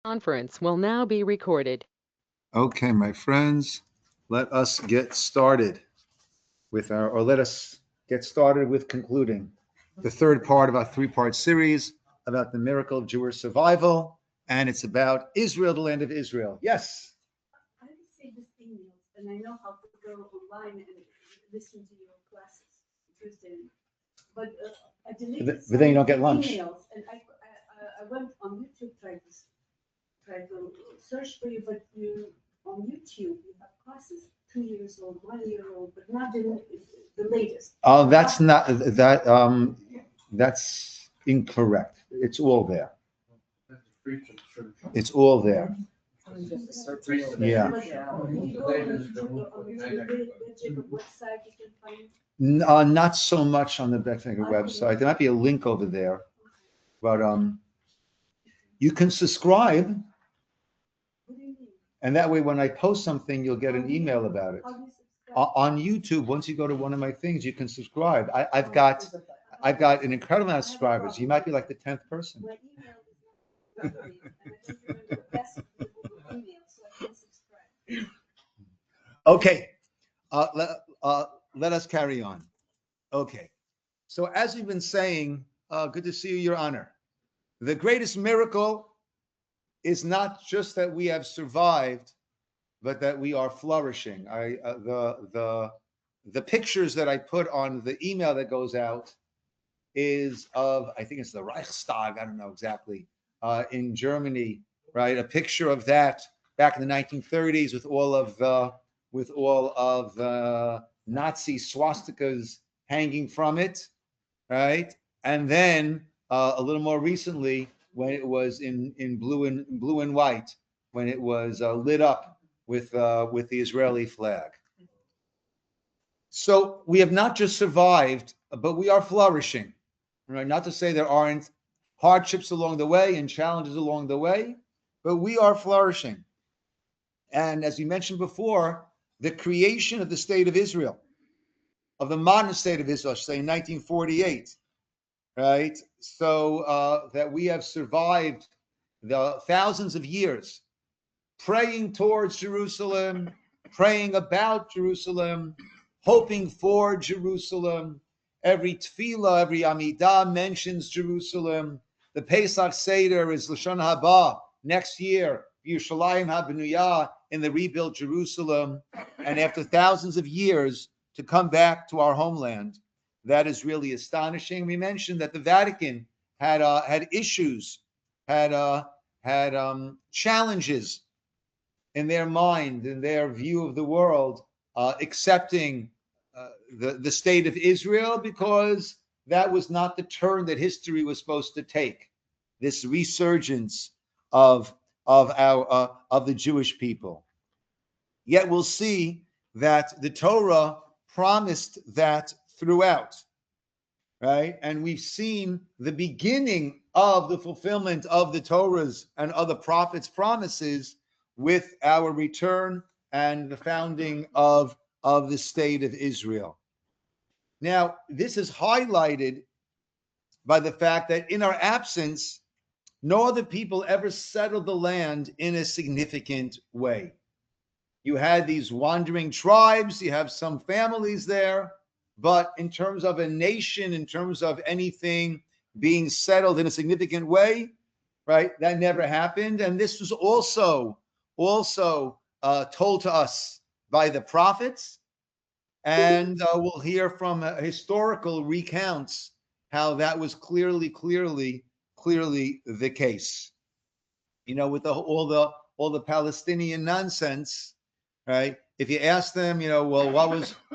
Conference will now be recorded. Okay, my friends, let us get started let us get started with concluding the third part of our three-part series about the miracle of Jewish survival, and it's about Israel, the land of Israel. Yes. I received these emails, and I know how to go online and listen to your classes Tuesday. But I deleted But then you don't get lunch. emails, and I went on YouTube, tried to search for you, but you on YouTube you have classes 2 years old, 1 year old, but not the latest. Oh, that's not that. That's incorrect. It's all there. It's all there. Yeah. Not so much on the Beth website. There might be a link over there, but you can subscribe, and that way, when I post something, you'll get an email about it. On YouTube, once you go to one of my things, you can subscribe. I've got an incredible amount of subscribers. You might be like the 10th person. Okay, let us carry on. Okay, so as we've been saying, good to see you, Your Honor. The greatest miracle is not just that we have survived, but that we are flourishing. The pictures that I put on the email that goes out is of, I think it's the Reichstag, I don't know exactly, in Germany, right? A picture of that back in the 1930s with all of the Nazi swastikas hanging from it, right? And then a little more recently, when it was in blue and white, when it was lit up with the Israeli flag. So we have not just survived, but we are flourishing. Right? Not to say there aren't hardships along the way and challenges along the way, but we are flourishing. And as we mentioned before, the creation of the state of Israel, of the modern state of Israel, I should say in 1948, right? So that we have survived the thousands of years praying towards Jerusalem, praying about Jerusalem, hoping for Jerusalem. Every tefillah, every amidah mentions Jerusalem. The Pesach Seder is Lashon Haba next year, Yerushalayim HaBenuyah, in the rebuilt Jerusalem. And after thousands of years, to come back to our homeland, that is really astonishing. We mentioned that the Vatican had issues, had challenges in their mind, in their view of the world, accepting the state of Israel, because that was not the turn that history was supposed to take. This resurgence of the Jewish people. Yet we'll see that the Torah promised that throughout, right? And we've seen the beginning of the fulfillment of the Torah's and other prophets' promises with our return and the founding of the state of Israel. Now, this is highlighted by the fact that in our absence, no other people ever settled the land in a significant way. You had these wandering tribes, you have some families there, but in terms of a nation, in terms of anything being settled in a significant way, right, that never happened. And this was also told to us by the prophets. And we'll hear from historical recounts how that was clearly the case. You know, with all the Palestinian nonsense, right? If you ask them, you know, well,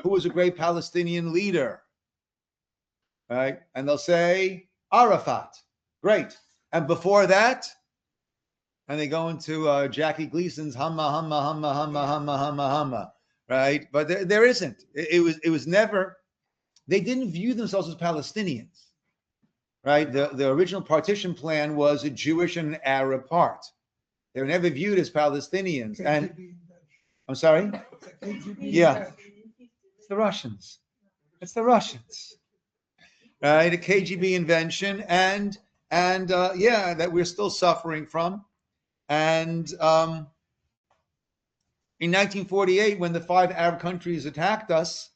who was a great Palestinian leader, right? And they'll say Arafat. Great. And before that, and they go into Jackie Gleason's Humma, right? But there isn't. It was never. They didn't view themselves as Palestinians, right? The original partition plan was a Jewish and an Arab part. They were never viewed as Palestinians. And I'm sorry? Yeah. It's the Russians. Right? A KGB invention, and that we're still suffering from. And in 1948, when the 5 Arab countries attacked us,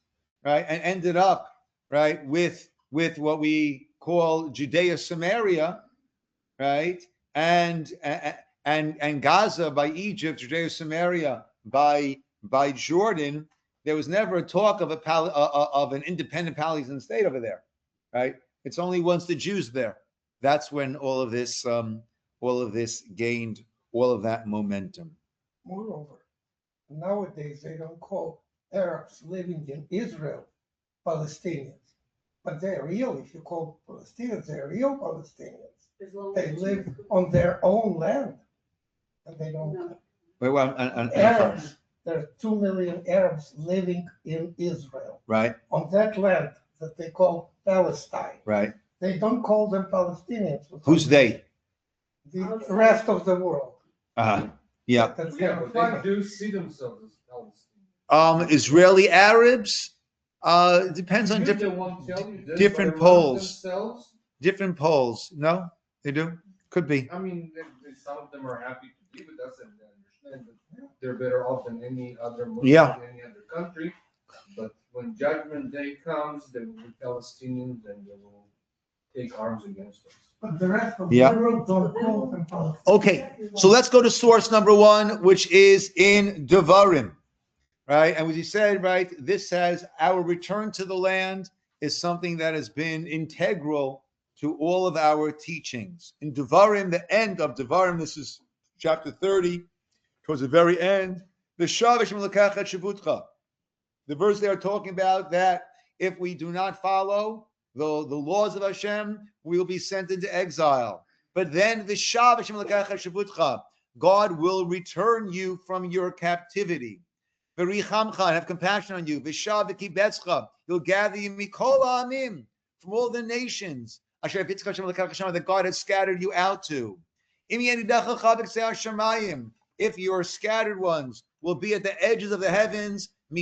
right, and ended up, right, with what we call Judea Samaria, right, and Gaza by Egypt, Judea Samaria by Jordan, there was never a talk of of an independent Palestinian state over there, right? It's only once the Jews there, that's when all of this gained all of that momentum. Moreover, nowadays they don't call Arabs living in Israel Palestinians, but they're real. If you call Palestinians, they're real Palestinians. They live on their own land, and they don't. No. Wait, well, Arabs, there are 2 million Arabs living in Israel, right, on that land that they call Palestine. right. They don't call them Palestinians. Who's they? The rest of the world. Yeah. That's Yeah, kind of but funny. they do see themselves as Palestinians. Israeli Arabs, it depends on They won't tell you this, different but among polls. themselves, different polls. No, they do. Could be. I mean, some of them are happy to be with us and they understand that they're better off than any other Muslim Yeah. in any other country. But when Judgment Day comes, they will be Palestinians and they will take arms against us. But the rest of Yeah. the world don't call them Palestinians. Okay, so let's go to source number 1, which is in Devarim, right? And as you said, right, this says our return to the land is something that has been integral to all of our teachings. In Devarim, the end of Devarim, this is chapter 30, towards the very end, the Shavish Melekach et Shavutcha. The verse they are talking about that if we do not follow the laws of Hashem, we will be sent into exile. But then the Shavish Melekach et Shavutcha, God will return you from your captivity. V'richamcha, and have compassion on you. V'shav v'kibetzcha, he'll gather you mikol ha'amim, from all the nations that God has scattered you out to. If your scattered ones will be at the edges of the heavens, from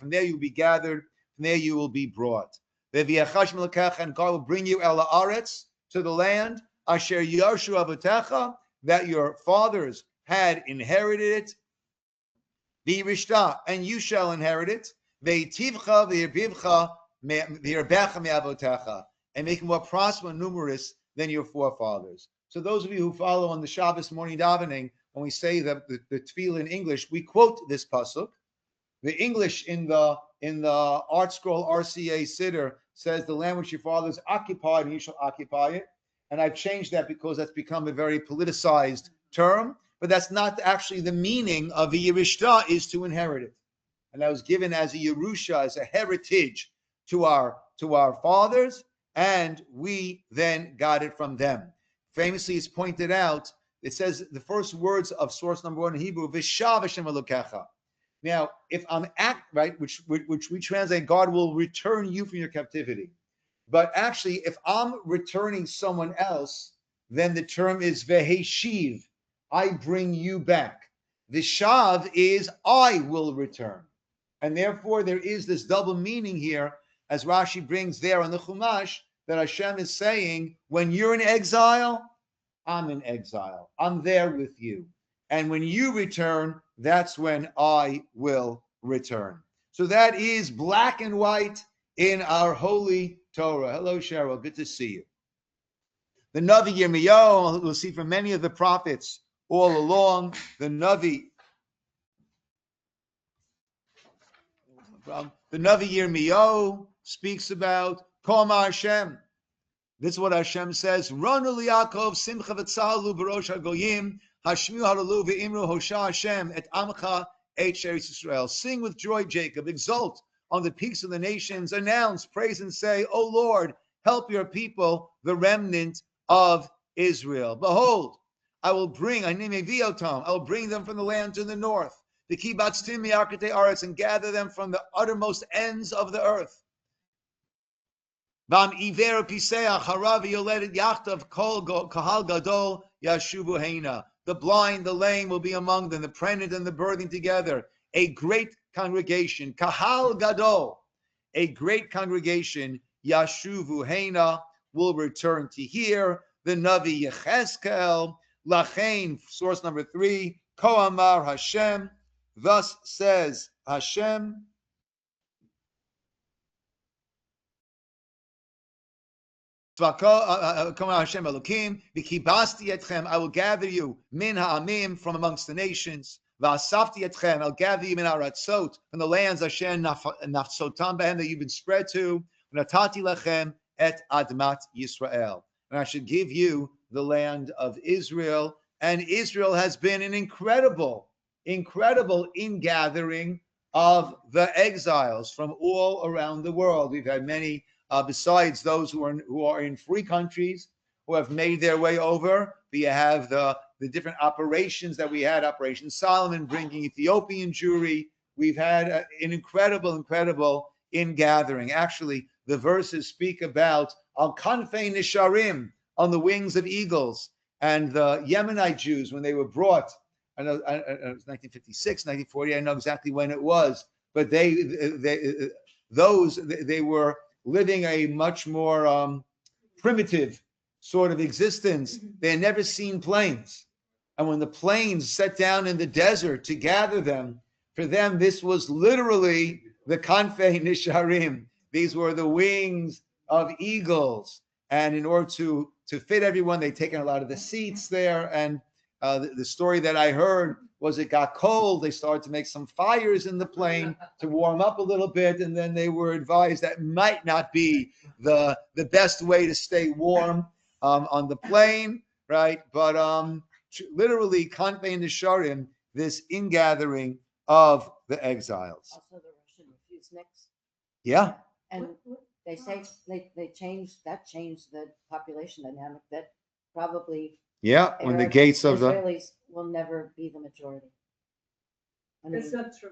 there you will be gathered, from there you will be brought. And God will bring you el haaretz, to the land, asher yarshu avotecha, that your fathers had inherited it, v'yirishta, and you shall inherit it, v'yitivcha v'yirbivcha v'yirbecha me'avotecha, and make you more prosperous and numerous than your forefathers. So those of you who follow on the Shabbos morning davening, when we say the tefillah in English, we quote this pasuk. The English in the Art Scroll RCA Ciner says the land which your fathers occupied, and you shall occupy it. And I've changed that because that's become a very politicized term, but that's not actually the meaning of a Yerishta, is to inherit it. And that was given as a Yerusha, as a heritage to our fathers, and we then got it from them. Famously, it's pointed out, it says the first words of source number 1 in Hebrew, Vishav Hashem Elokecha. Now, if I'm right, which we translate, God will return you from your captivity. But actually, if I'm returning someone else, then the term is Veheshiv. I bring you back. Vishav is I will return. And therefore, there is this double meaning here, as Rashi brings there on the Chumash, that Hashem is saying, when you're in exile, I'm in exile. I'm there with you. And when you return, that's when I will return. So that is black and white in our holy Torah. Hello, Cheryl. Good to see you. The Navi Yirmiyahu, we'll see from many of the prophets all along, the Navi Yirmiyahu speaks about Koma Hashem. This is what Hashem says. Ranu liYaakov simcha v'tzahalu b'rosh hagoyim hashmiu halalu v'imru hosha Hashem et amcha et sheretz Yisrael. Sing with joy, Jacob. Exult on the peaks of the nations. Announce, praise, and say, O Lord, help your people, the remnant of Israel. Behold, I will bring them from the land to the north, the kibatztim mi'arkatei aretz, and gather them from the uttermost ends of the earth. The blind, the lame will be among them, the pregnant and the birthing together. A great congregation, kahal gadol, a great congregation, Yashuvu Heina, will return to here. The Navi Yechezkel, Lachain, source number 3, Ko Amar Hashem, thus says Hashem. Hashem Elokim, Vikibasti etchem, I will gather you min ha'amim, from amongst the nations. Va'asafti etchem, I'll gather you min ha'ratzot, from the lands Asher nafsotam behem, that you've been spread to. V'natati lechem et admat Yisroel, and I should give you the land of Israel. And Israel has been an incredible ingathering of the exiles from all around the world. We've had many. Besides those who are in free countries who have made their way over, we have the different operations that we had. Operation Solomon, bringing Ethiopian Jewry. We've had an incredible ingathering. Actually, the verses speak about al kanfei nisharim, on the wings of eagles, and the Yemenite Jews when they were brought. I know it was 1956, 1940. I know exactly when it was, but they were living a much more primitive sort of existence. They had never seen planes. And when the planes set down in the desert to gather them, for them, this was literally the kanfei nisharim. These were the wings of eagles. And in order to fit everyone, they'd taken a lot of the seats there. And the story that I heard was it got cold. They started to make some fires in the plane to warm up a little bit, and then they were advised that might not be the best way to stay warm on the plane, right? But literally, Kanfei Nisharim, this ingathering of the exiles. Also, the Russian refuseniks. Yeah. And they say they changed the population dynamic, that probably When the gates of the Israelis will never be the majority. I mean, That's not true.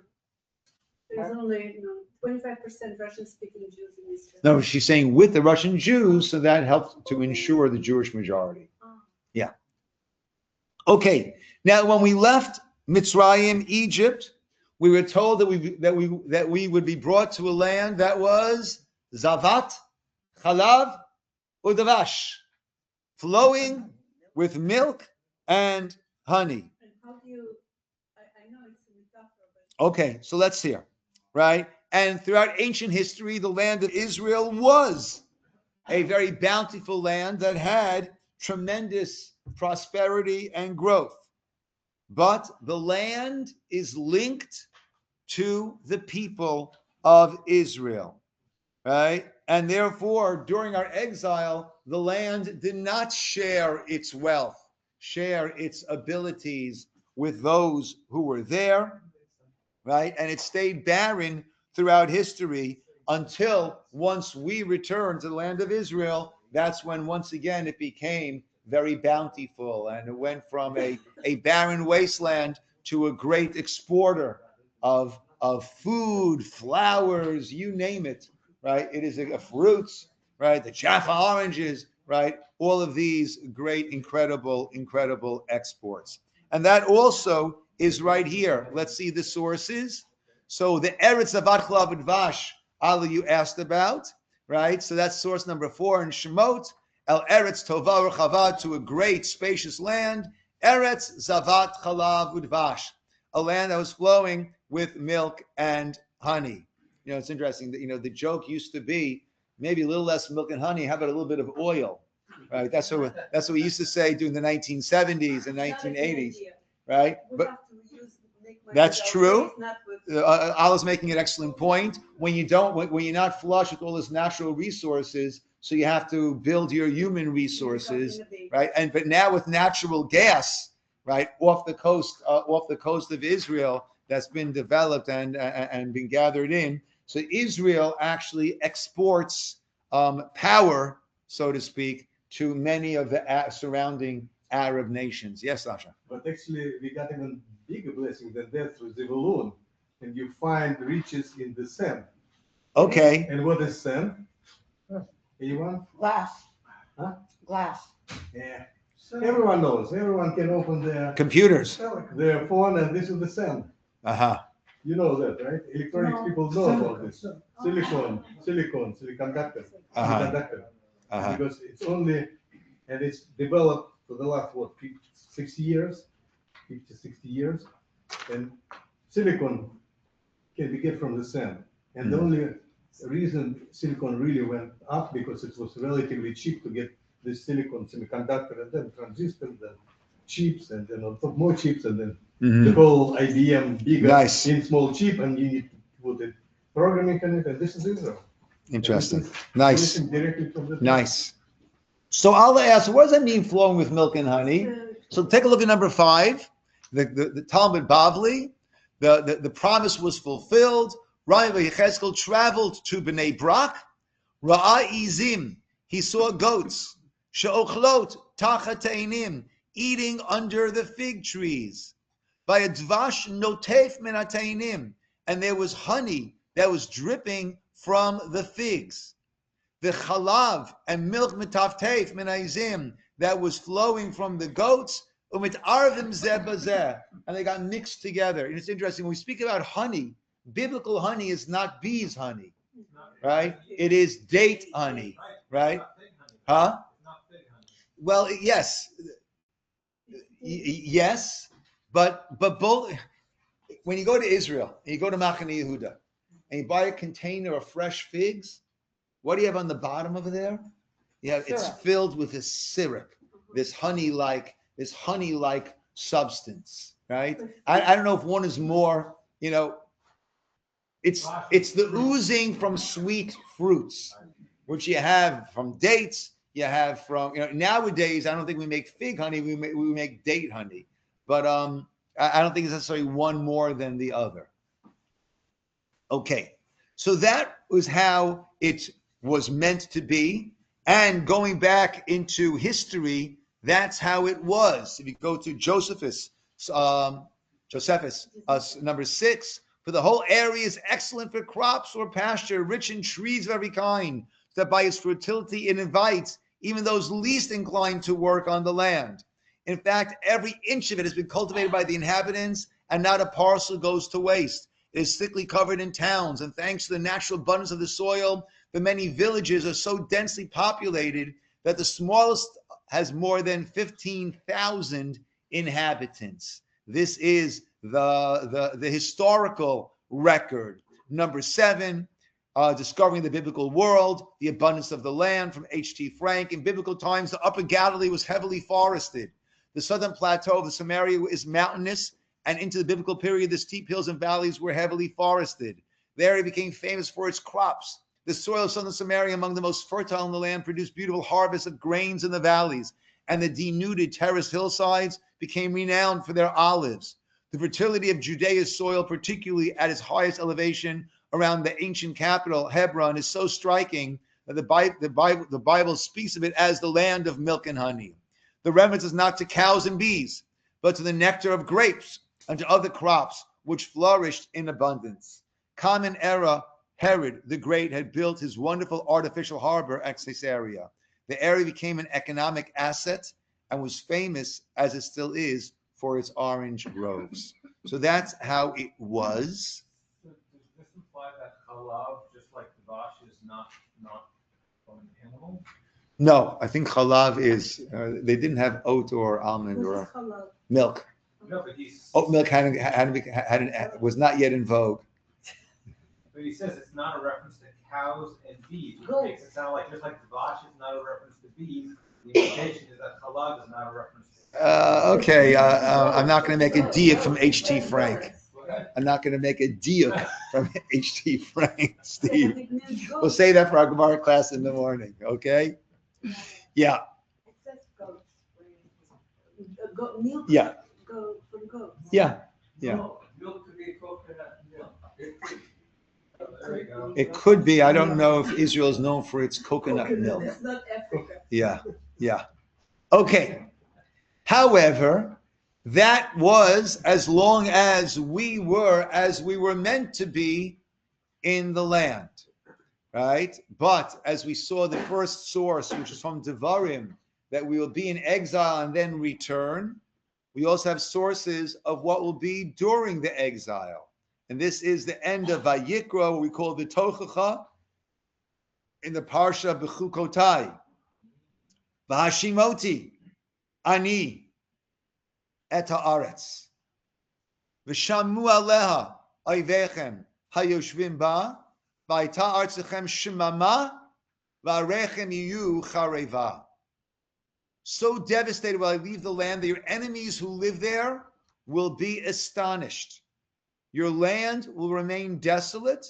There's only 25% Russian-speaking Jews in Israel. no, she's saying with the Russian Jews, so that helps to ensure the Jewish majority. Yeah. Okay. Now, when we left Mitzrayim, Egypt, we were told that we would be brought to a land that was Zavat, Chalav, Udavash, flowing with milk and honey. And how do you, I know it's a metaphor, but. Okay, so let's hear, right? And throughout ancient history, the land of Israel was a very bountiful land that had tremendous prosperity and growth. But the land is linked to the people of Israel, right? And therefore, during our exile, the land did not share its wealth, share its abilities with those who were there, right? And it stayed barren throughout history until once we returned to the land of Israel, that's when once again it became very bountiful, and it went from a barren wasteland to a great exporter of food, flowers, you name it, right? It is fruits, right? The Jaffa oranges, right? All of these great, incredible exports. And that also is right here. Let's see the sources. So the Eretz of Chalav and Vash, Ali, you asked about, right? So that's source number 4 in Shemot. El Eretz Tova Rechava, to a great spacious land. Eretz Zavat Chalav Udvash, a land that was flowing with milk and honey. You know, it's interesting that, the joke used to be maybe a little less milk and honey. How about a little bit of oil, right? That's what we used to say during the 1970s and 1980s, right? But that's true. Allah's making an excellent point. When you're not flush with all this natural resources, so you have to build your human resources, right? But now with natural gas, right, off the coast of Israel, that's been developed and been gathered in. So Israel actually exports power, so to speak, to many of the surrounding Arab nations. Yes, Sasha. But actually, we got even bigger blessing than that through Zebulun, and you find riches in the sand. Okay. And what is sand? Anyone? Glass. Huh? Glass. Yeah. Everyone knows. Everyone can open their Computers. their phone, and this is the sand. Uh-huh. You know that, right? Electronics people know about this. Semiconductor. Uh-huh. Semiconductor. Uh-huh. Because it's only, and it's developed for the last, 60 years, 60 years. And silicon can be get from the sand. And the only reason silicon really went up because it was relatively cheap to get this silicon semiconductor and then transistors and chips and then on top more chips and then the whole IBM bigger Nice. in small chip and you need to put it programming in it and this is Israel. Interesting. And this is Nice. directly from the Nice. So Allah asks, what does that mean flowing with milk and honey? So take a look at number 5, the Talmud Bavli. The promise was fulfilled. Rabbi Yisroel traveled to Bnei Brak. Ra'a izim, he saw goats. She'ochlot tachat teinim, eating under the fig trees. By a dvash notef min hateinim, and there was honey that was dripping from the figs. The chalav and milk mitaftef min ha'izim that was flowing from the goats. Umit arvim zeh bazeh, and they got mixed together. And it's interesting when we speak about honey. Biblical honey is not bees honey, right? It is date honey, right? Huh? Well, yes, yes, but both. When you go to Israel, and you go to Machane Yehuda, and you buy a container of fresh figs, what do you have on the bottom over there? You have it's filled with this syrup, this honey-like substance, right? I don't know if one is more, It's the oozing from sweet fruits, which you have from dates. You have from nowadays. I don't think we make fig honey. We make date honey, but I don't think it's necessarily one more than the other. Okay, so that was how it was meant to be, and going back into history, that's how it was. If you go to Josephus, number 6. For the whole area is excellent for crops or pasture, rich in trees of every kind, so that by its fertility it invites even those least inclined to work on the land. In fact, every inch of it has been cultivated by the inhabitants, and not a parcel goes to waste. It is thickly covered in towns, and thanks to the natural abundance of the soil, the many villages are so densely populated that the smallest has more than 15,000 inhabitants. This is the historical record. Number 7, discovering the biblical world, the abundance of the land, from H.T. Frank. In biblical times, the Upper Galilee was heavily forested. The southern plateau of the Samaria is mountainous, and into the biblical period, the steep hills and valleys were heavily forested. The area became famous for its crops. The soil of southern Samaria, among the most fertile in the land, produced beautiful harvests of grains in the valleys, and the denuded terraced hillsides became renowned for their olives. The fertility of Judea's soil, particularly at its highest elevation around the ancient capital, Hebron, is so striking that the Bible speaks of it as the land of milk and honey. The reference is not to cows and bees, but to the nectar of grapes and to other crops which flourished in abundance. Common era, Herod the Great had built his wonderful artificial harbor at Caesarea. The area became an economic asset and was famous, as it still is, for its orange groves. So that's how it was. So does this imply that halal, just like kvash, is not from an animal? No, I think chalav is. They didn't have oat or almond or milk. No, but he's. Oat milk was not yet in vogue. But he says it's not a reference to cows and bees, which makes it sound like just like kvash is not a reference to bees. The implication is that halal is not a reference to. Okay, I'm not going to make a diuk from H.T. Frank. I'm not going to make a diuk from H.T. Frank, Steve. We'll say that for our Gemara class in the morning, okay? Yeah. It says goats. Milk. Yeah. Go from goats. Yeah. Yeah. No, milk could be coconut milk. There you go. It could be. I don't know if Israel is known for its coconut milk. It's not Africa. Yeah. Yeah. Okay. However, that was as long as we were meant to be in the land, right? But as we saw the first source, which is from Devarim, that we will be in exile and then return, we also have sources of what will be during the exile. And this is the end of Vayikra, what we call the Tochacha, in the Parsha Bechukotai. V'hashimoti, Ani et haaretz. V'shamu aleha oivechem hayoshvim ba, v'ayta artzechem shemama, v'arechem yiyu chareva. So devastated will I leave the land that your enemies who live there will be astonished. Your land will remain desolate,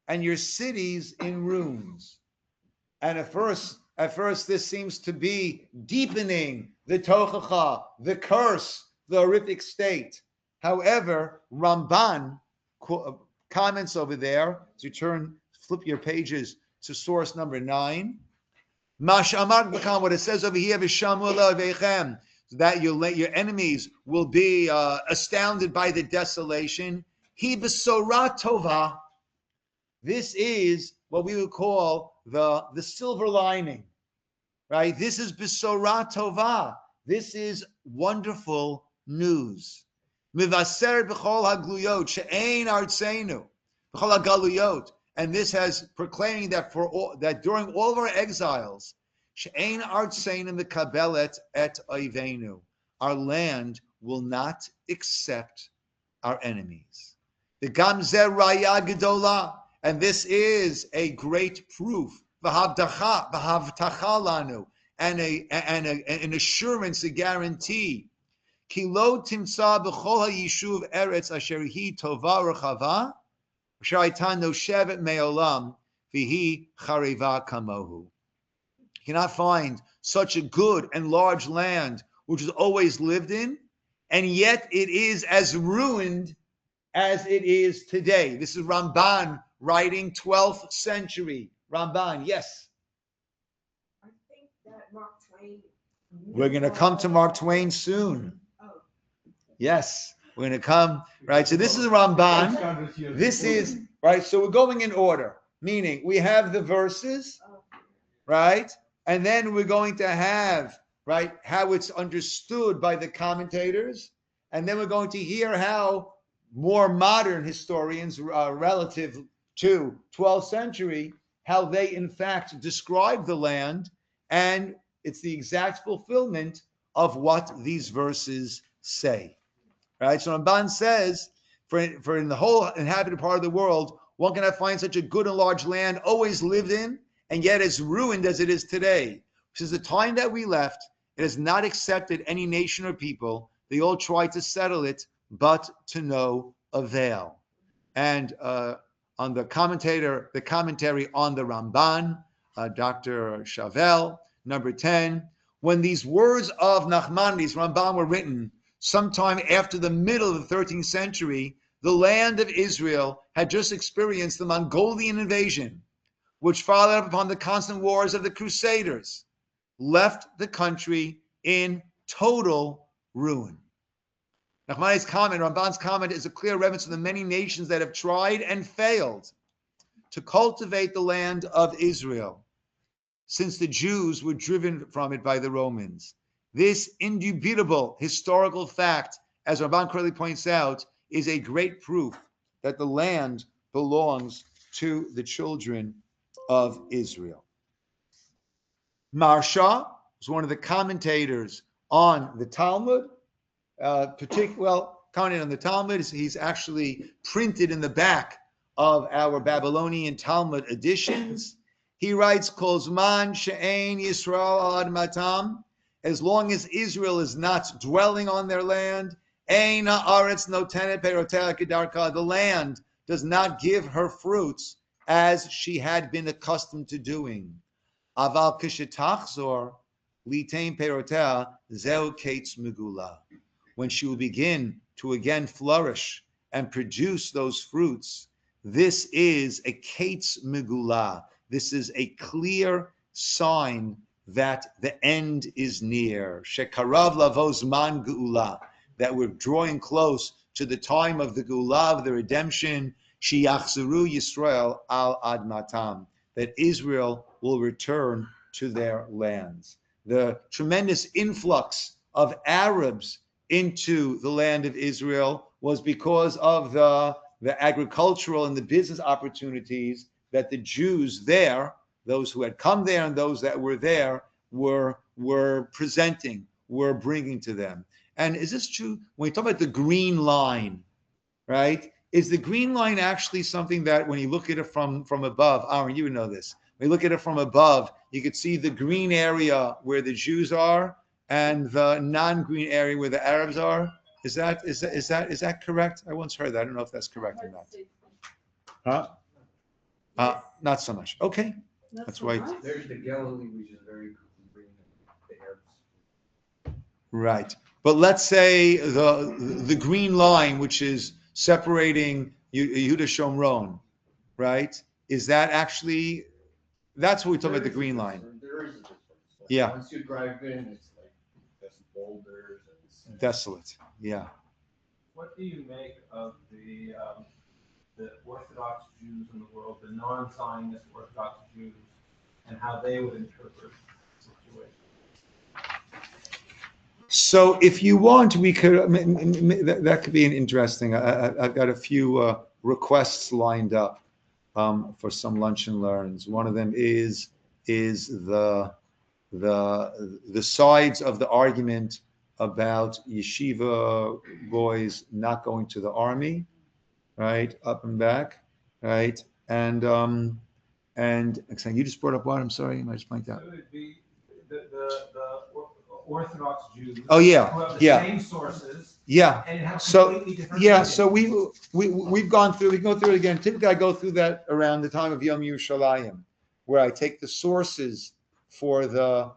and your cities in ruins. And at first, this seems to be deepening the tochacha, the curse, the horrific state. However, Ramban comments over there. As you flip your pages to source number 9. What it says over here, that your enemies will be astounded by the desolation. He besorah tova. This is what we would call the silver lining, right? This is besorah tova. This is wonderful news. Mivaseret b'chol hagluyot she'ein artzeinu b'chol hagaluyot. And this has proclaiming that that during all of our exiles, she'ein artzeinu mekabelet et oivenu, our land will not accept our enemies. The gamzer raya gedola, and this is a great proof. V'havtacha lanu, and an assurance, a guarantee. Ki lo timsa b'chol ha'yishuv eretz asher hi tova rechava. You cannot find such a good and large land which is always lived in, and yet it is as ruined as it is today. This is Ramban writing 12th century. Ramban, yes. I think that Mark Twain. We're going to come to Mark Twain soon. Oh. Yes. We're going to come, right? So this is Ramban. This is, right? So we're going in order, meaning we have the verses, right? And then we're going to have, right, how it's understood by the commentators. And then we're going to hear how more modern historians, relative to 12th century, how they in fact describe the land. And it's the exact fulfillment of what these verses say. Right, so Ramban says, for in the whole inhabited part of the world, one cannot find such a good and large land always lived in, and yet as ruined as it is today. Since the time that we left, it has not accepted any nation or people. They all tried to settle it, but to no avail. And on the commentary on the Ramban, Dr. Chauvel, number 10, when these words of Nachmanides, Ramban, were written, sometime after the middle of the 13th century, the land of Israel had just experienced the Mongolian invasion, which followed up upon the constant wars of the Crusaders, left the country in total ruin. Nachmanides' comment, Ramban's comment, is a clear reference to the many nations that have tried and failed to cultivate the land of Israel, since the Jews were driven from it by the Romans. This indubitable historical fact, as Ramban correctly points out, is a great proof that the land belongs to the children of Israel. Marsha was one of the commentators on the Talmud. Commenting on the Talmud, he's actually printed in the back of our Babylonian Talmud editions. He writes, Kol zman she'ein Yisroel al admatam, as long as Israel is not dwelling on their land, ein haaretz notenet perotea kedarka, the land does not give her fruits as she had been accustomed to doing. Aval kishetachzor litain perotea zeu kates megula. When she will begin to again flourish and produce those fruits, this is a kates megula. This is a clear sign that the end is near. Shekarav lavos man geula, that we're drawing close to the time of the geula, of the redemption. Sheyachzeru Yisroel al admatam, that Israel will return to their lands. The tremendous influx of Arabs into the land of Israel was because of the agricultural and the business opportunities that the Jews there, those who had come there and those that were there, were presenting, were bringing to them. And is this true when we talk about the green line, right? Is the green line actually something that when you look at it from above, Aaron, you would know this. When you look at it from above, you could see the green area where the Jews are and the non-green area where the Arabs are. Is that correct? I once heard that. I don't know if that's correct or not. Huh? Not so much. Okay. That's right. There's the Galilee, which is very green, the Arabs. Right. But let's say the green line, which is separating Yehuda Shomron, right? Is that actually, that's what we talk about the green line. There is a difference. Yeah. Once you drive in, it's like just boulders and Desolate. Yeah. What do you make of the Orthodox Jews in the world, the non-Zionist Orthodox Jews, and how they would interpret the situation? So if you want, we could, that could be an interesting, I've got a few requests lined up for some lunch and learns. One of them is the sides of the argument about yeshiva boys not going to the army, right, up and back, right, and you just brought up what? I'm sorry, I just blanked out. So it would be the Orthodox Jews. Oh yeah, Who have the yeah, same sources. yeah. And have So completely different. yeah, opinions. so we've gone through. We can go through it again. Typically, I go through that around the time of Yom Yerushalayim, where I take the sources for the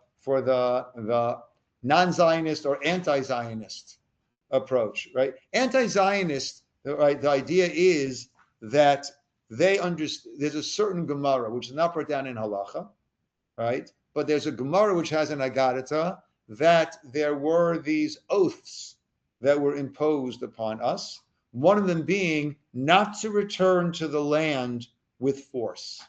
non-Zionist or anti-Zionist approach, right? Anti-Zionist, right? The idea is that they understand. There's a certain Gemara which is not brought down in Halacha, right? But there's a Gemara which has an Agadata that there were these oaths that were imposed upon us. One of them being not to return to the land with force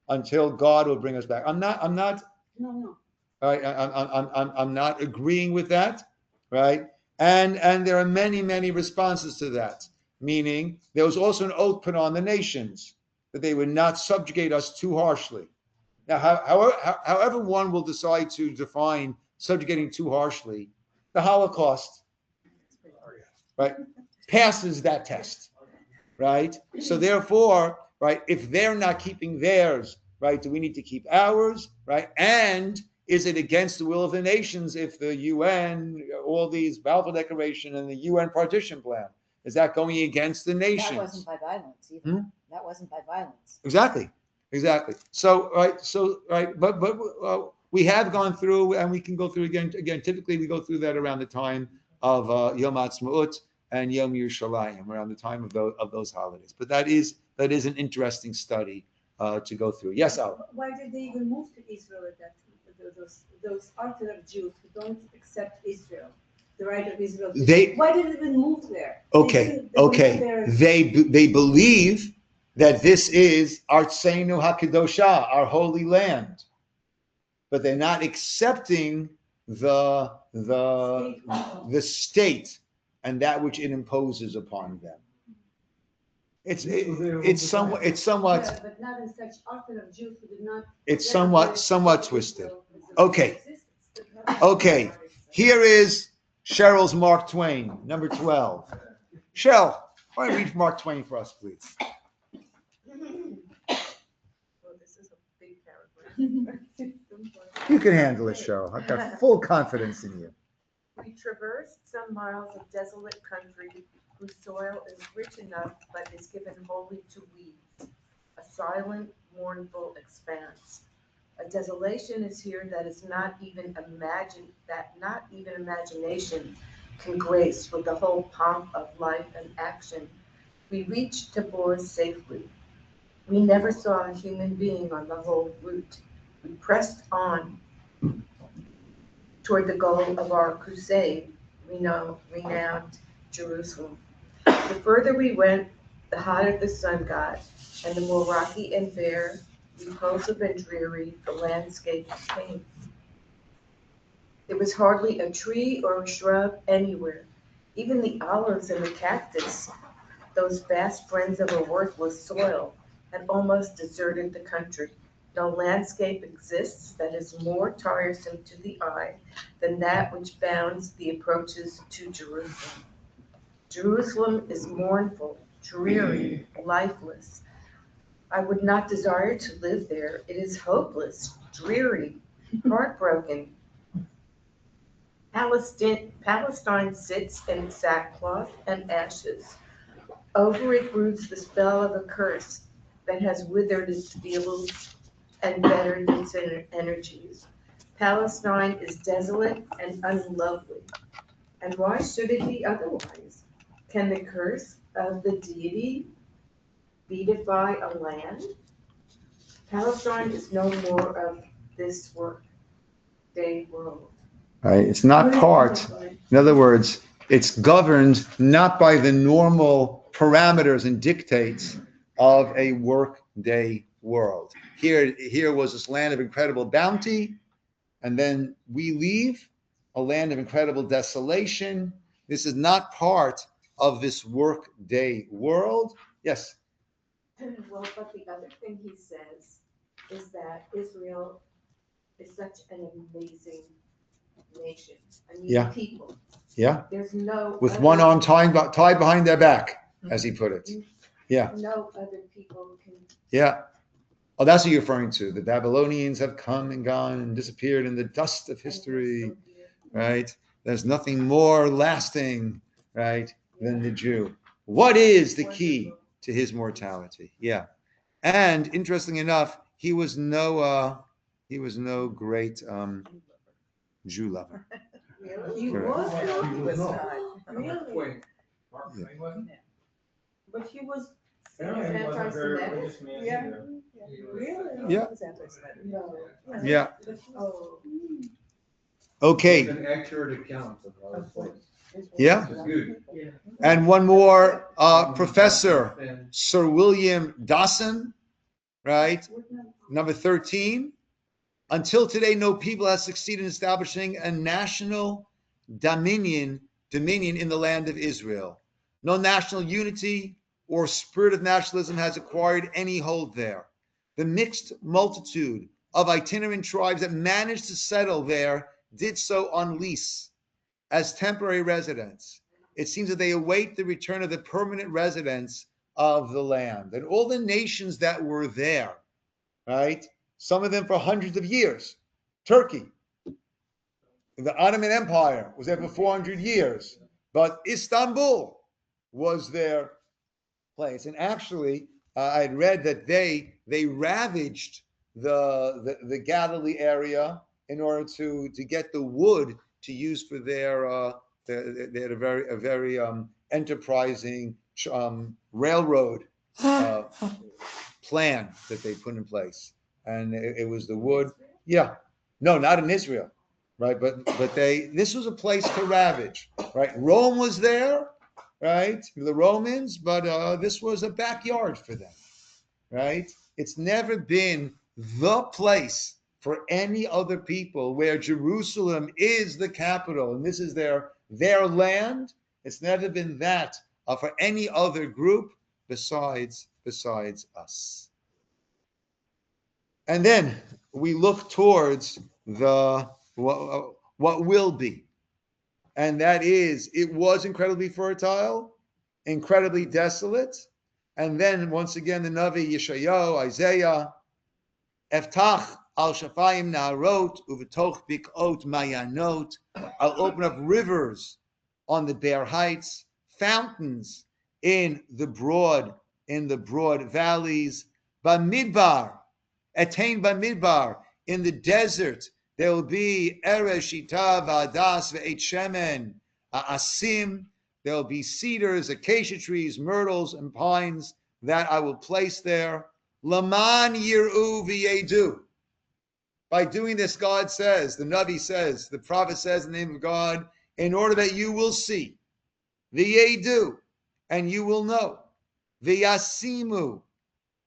until God will bring us back. I'm not. No. Right, I'm not agreeing with that, right? And there are many responses to that. Meaning, there was also an oath put on the nations that they would not subjugate us too harshly. Now, however one will decide to define subjugating too harshly, the Holocaust, right, passes that test, right? So therefore, right, if they're not keeping theirs, right, do we need to keep ours, right? And is it against the will of the nations if the UN, all these Balfour Declaration and the UN partition plan, is that going against the nations? That wasn't by violence either. That wasn't by violence. Exactly. So but we have gone through, and we can go through again. Typically, we go through that around the time of Yom Ha'atzmaut and Yom Yerushalayim, around the time of those holidays. But that is an interesting study to go through. Yes, Al. Why did they even move to Israel at that time? Those Orthodox Jews who don't accept Israel, the right of Israel. Why did they even move there? Okay. They believe that this is Artseinu HaKadosha, our holy land, but they're not accepting the state and that which it imposes upon them. It's somewhat. Yeah, but not in such Orthodox Jews who did not. It's somewhat twisted. Okay. Here is Cheryl's Mark Twain, number 12. Cheryl, why don't you read Mark Twain for us, please? This is a big paragraph. You can handle it, Cheryl. I've got full confidence in you. We traversed some miles of desolate country whose soil is rich enough but is given wholly to weeds, a silent, mournful expanse. A desolation is here that is not even imagination can grace with the whole pomp of life and action. We reached Tabor safely. We never saw a human being on the whole route. We pressed on toward the goal of our crusade, renowned Jerusalem. The further we went, the hotter the sun got, and the more rocky and bare, repulsive and dreary the landscape became. There was hardly a tree or a shrub anywhere. Even the olives and the cactus, those vast friends of a worthless soil, had almost deserted the country. No landscape exists that is more tiresome to the eye than that which bounds the approaches to Jerusalem. Jerusalem is mournful, dreary, lifeless. I would not desire to live there. It is hopeless, dreary, heartbroken. Palestine sits in sackcloth and ashes. Over it broods the spell of a curse that has withered its fields and bettered its energies. Palestine is desolate and unlovely. And why should it be otherwise? Can the curse of the deity beatify a land? Palestine is no more of this day world. Right? It's not part. In other words, it's governed not by the normal parameters and dictates of a work-day world. Here was this land of incredible bounty, and then we leave a land of incredible desolation. This is not part of this work-day world. Yes. Well, but the other thing he says is that Israel is such an amazing nation. I mean, Yeah. people. Yeah. There's no With other, one arm tied behind their back, as he put it. Yeah. No other people can. Yeah. Oh, that's what you're referring to. The Babylonians have come and gone and disappeared in the dust of history, right? There's nothing more lasting, right, than the Jew. What is the key to his mortality? Yeah. And interestingly enough, he was no great Jew lover. Really? He Correct. was not. He was not. Really? Wait, Mark Yeah. Twain wasn't? But he was. Apparently he wasn't a very anti-Semitic? religious man Yeah. either. He was, Really? Yeah. No. Yeah. Oh. Okay. It's an accurate account of how it was. Yeah. It's good. And one more, Professor Sir William Dawson, right? Number 13. Until today, no people has succeeded in establishing a national dominion in the land of Israel. No national unity or spirit of nationalism has acquired any hold there. The mixed multitude of itinerant tribes that managed to settle there did so on lease as temporary residents. It seems that they await the return of the permanent residents of the land. And all the nations that were there, right? Some of them for hundreds of years. Turkey, the Ottoman Empire was there for 400 years, but Istanbul was their place. And actually, I had read that they ravaged the Galilee area in order to get the wood to use for their they had a very enterprising railroad plan that they put in place, and it was the wood. Yeah, no, not in Israel, right? But this was a place to ravage, right? Rome was there, right? The Romans, but this was a backyard for them, right? It's never been the place for any other people where Jerusalem is the capital and this is their land. It's never been that for any other group besides us. And then we look towards the what will be. And that is, it was incredibly fertile, incredibly desolate. And then once again, the Navi Yeshayahu, Isaiah, Eftach al Shafayim Na'arot, Uvetoch Bikot Mayanot. I'll open up rivers on the bare heights, fountains in the broad valleys. Bamidbar, attained Bamidbar, in the desert, there will be Eresh Shita V'Adas Ve'et Shemen Asim. There will be cedars, acacia trees, myrtles, and pines that I will place there. Laman Yir'u V'Yedu. By doing this, God says, the Navi says, the prophet says in the name of God, in order that you will see, V'Yedu, and you will know, V'Yasimu,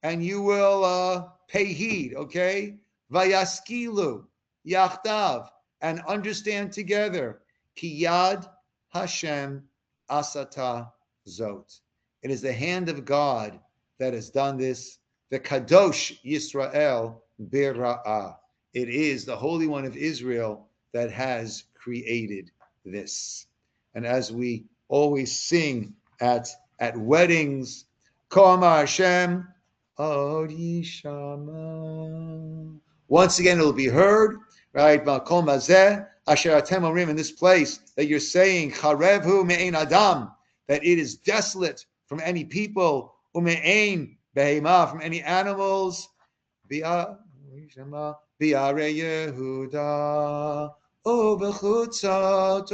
and you will pay heed, okay? Vayaskilu, Yachtav, and understand together. Ki Yad Hashem Asata Zot. It is the hand of God that has done this. the Kadosh Yisroel Bira'ah. It is the Holy One of Israel that has created this. And as we always sing at weddings, Koma Hashem, Od Yishama. Once again, it will be heard, right? Makom Hazeh, Asher Atem Omrim, in this place that you're saying, Charevhu me'ein Adam, that it is desolate from any people, ume'ein behema, from any animals, Bi'are Yehuda, O bechutzot,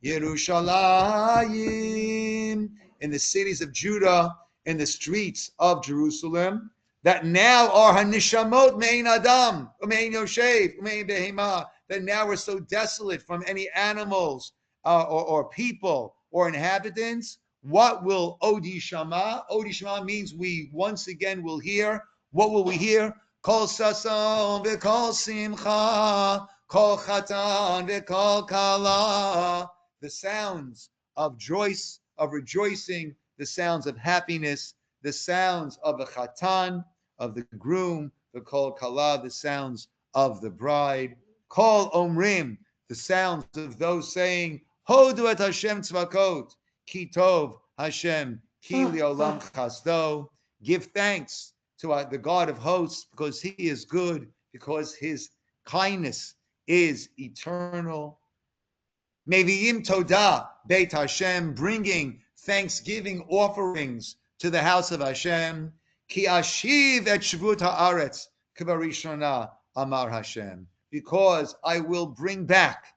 Yerushalayim, in the cities of Judah, in the streets of Jerusalem, that now are hanishamot me'ein Adam, u'me'ein Yoshev, u'me'ein behema, that now are so desolate from any animals or people or inhabitants. What will Odi Shama? Odi Shama means we once again will hear. What will we hear? Kol sason v'kol simcha, kol chatan v'kol kala. The sounds of rejoicing, the sounds of happiness, the sounds of the chatan, of the groom, the kol kala, the sounds of the bride. Kol omrim, the sounds of those saying, Hodu et Hashem tzvakot, ki tov Hashem, ki liolam chasdo. Give thanks to the God of hosts, because he is good, because his kindness is eternal. Mevi'im todah beit Hashem, bringing thanksgiving offerings to the house of Hashem. Ki ashiv et shvut haaretz k'barishona amar Hashem, because I will bring back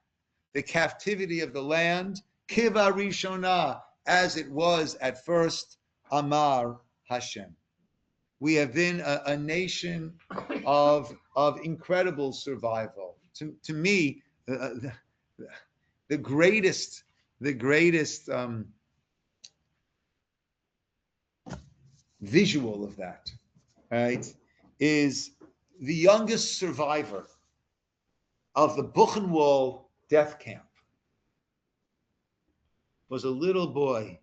the captivity of the land, k'barishona, as it was at first, amar Hashem. We have been a nation of incredible survival. To me, the greatest visual of that, right, is the youngest survivor of the Buchenwald death camp was a little boy.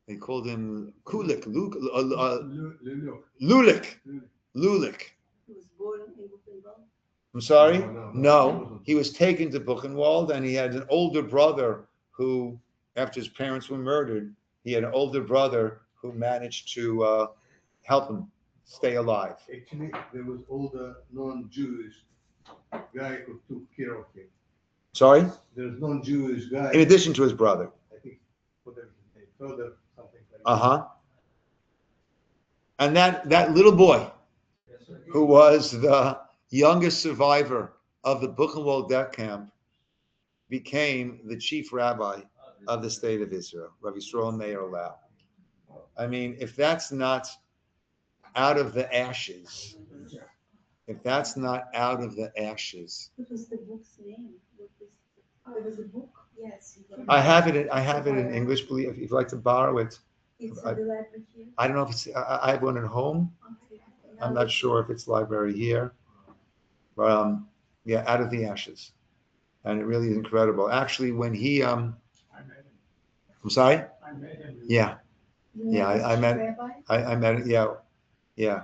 They called him Lulik. Lulik. He was born in Buchenwald. I'm sorry? No. He was taken to Buchenwald, and he had an older brother who, after his parents were murdered, he had an older brother who managed to help him stay alive. Actually, there was older non-Jewish guy who took care of him. Sorry? There's non-Jewish guy. In addition to his brother. I think whatever his name, further something like that. Uh-huh. And that little boy, who was the youngest survivor of the Buchenwald death camp, became the chief rabbi of the state of Israel, Rabbi Yisroel Meir Lau. I mean, if that's not out of the ashes, What was the book's name? There was a book? Yes. I have it in English, believe, if you'd like to borrow it. It's in the library here. I don't know if it's, I have one at home. Okay. I'm not sure if it's library here. But yeah, Out of the Ashes. And it really is incredible. Actually, when he, I'm sorry? Yeah. Yeah, I met it. Yeah.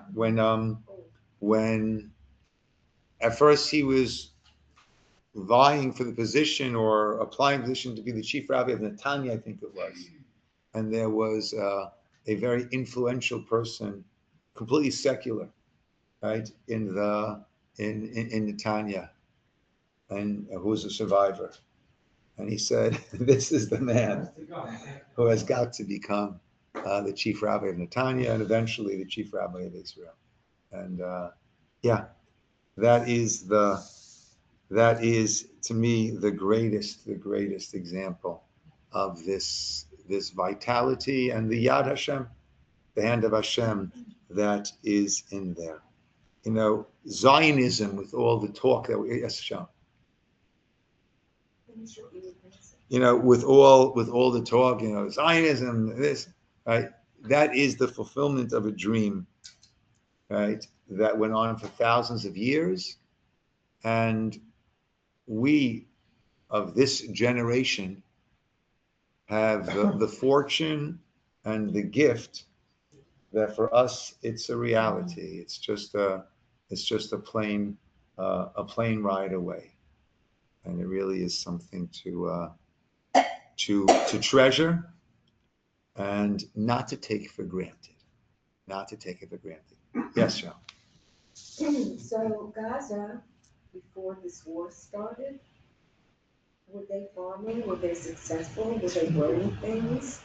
When at first he was vying for the position or applying for the position to be the chief rabbi of Netanya, I think it was. And there was a very influential person, completely secular, right, in Netanya, and who was a survivor. And he said, this is the man who has got to become the chief rabbi of Netanya and eventually the chief rabbi of Israel. And yeah, that is to me the greatest example of this vitality and the Yad Hashem, the hand of Hashem that is in there. You know, Zionism, with all the talk that we, yes, Sean. You know, with all the talk, you know, Zionism, this, right? That is the fulfillment of a dream, right? That went on for thousands of years, and we of this generation have the fortune and the gift that for us it's a reality. It's just a plain ride away, and it really is something to treasure and not to take for granted. Not to take it for granted. Yes, Joe. So Gaza, before this war started, were they farming? Were they successful? Were they growing things?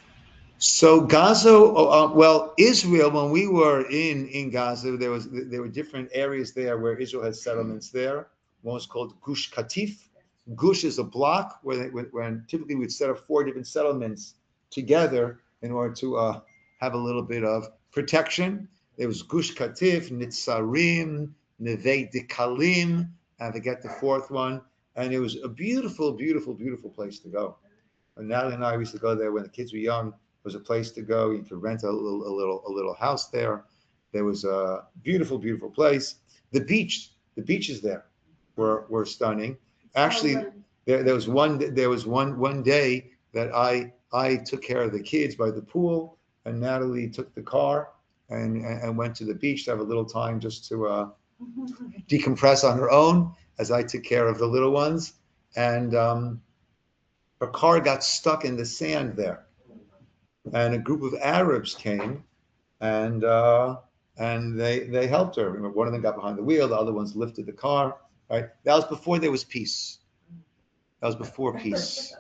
So Gaza, well, Israel. When we were in Gaza, there were different areas there where Israel had settlements there. One was called Gush Katif. Gush is a block when typically we'd set up 4 different settlements together in order to have a little bit of protection. There was Gush Katif, Nitzarim, Neve Dikalim, I forget the 4th one, and it was a beautiful, beautiful, beautiful place to go. And Natalie and I used to go there when the kids were young. It was a place to go. You could rent a little house there. There was a beautiful, beautiful place. The beaches there were stunning. Actually, there was one day that I took care of the kids by the pool, and Natalie took the car and went to the beach to have a little time just to decompress on her own as I took care of the little ones. And her car got stuck in the sand there, and a group of Arabs came and they helped her. One of them got behind the wheel, the other ones lifted the car. Right, that was before there was peace. That was before peace.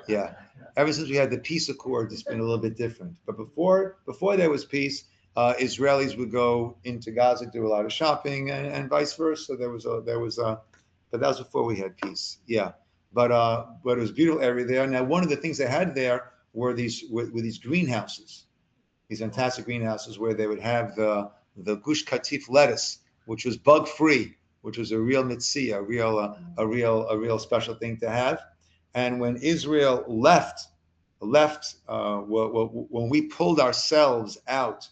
Yeah, ever since we had the peace accord, it's been a little bit different. But before there was peace, Israelis would go into Gaza, do a lot of shopping, and vice versa. But that was before we had peace. Yeah, but it was a beautiful area there. Now, one of the things they had there were these greenhouses, these fantastic greenhouses where they would have the Gush Katif lettuce, which was bug free, which was a real mitzvah, a real special thing to have. And when Israel left, when we pulled ourselves out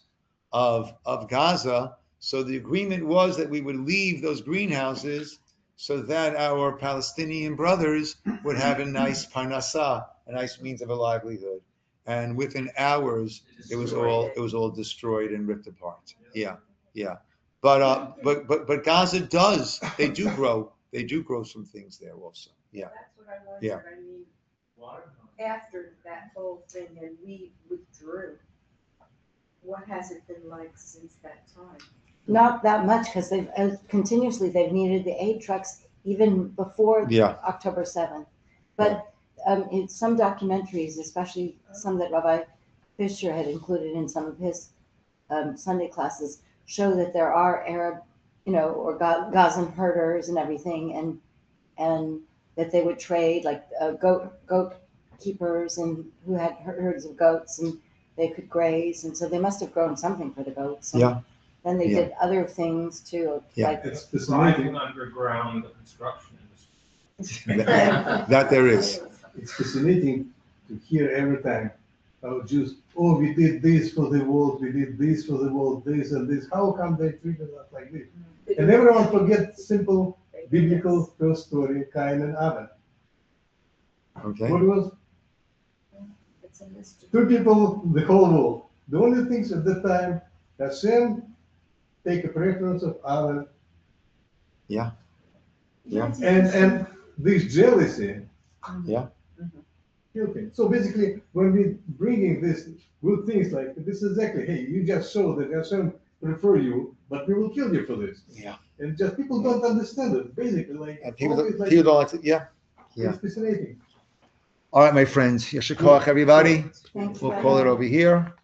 of Gaza, so the agreement was that we would leave those greenhouses so that our Palestinian brothers would have a nice parnasah, a nice means of a livelihood. And within hours, it was all destroyed and ripped apart. Yeah. But Gaza they do grow some things there also. Yeah. That's what I wondered. Yeah. I mean, after that whole thing and we withdrew, what has it been like since that time? Not that much, because they've they've needed the aid trucks even before October 7th. But in some documentaries, especially some that Rabbi Fisher had included in some of his Sunday classes, show that there are Arab, or Gazan herders and everything, and that they would trade like goat keepers and who had herds of goats, and they could graze, and so they must have grown something for the goats. And then they did other things too, like It's fascinating. Underground construction industry. that there is. It's fascinating to hear every time how Jews, we did this for the world, we did this for the world, this and this. How come they treated us like this? And everyone forgets simple biblical first story, Cain and Abel. Okay. What was? It's a mystery. 2 people, the whole world. The only things at that time, Hashem take a preference of Abel. Yeah. And this jealousy. Yeah. Okay. So basically, when we bringing this good things like this, is exactly, hey, you just show that Hashem prefer you, but we will kill you for this. Yeah. And just people don't understand it. Basically, like And people don't like to. Yeah. It's fascinating. All right, my friends. Yasher koach, everybody. Thanks, We'll Rabbi. call it over here.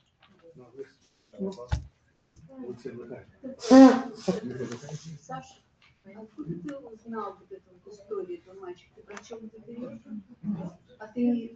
Саша, откуда ты узнал вот эту историю этого мальчика? Ты о чем ты говоришь? А ты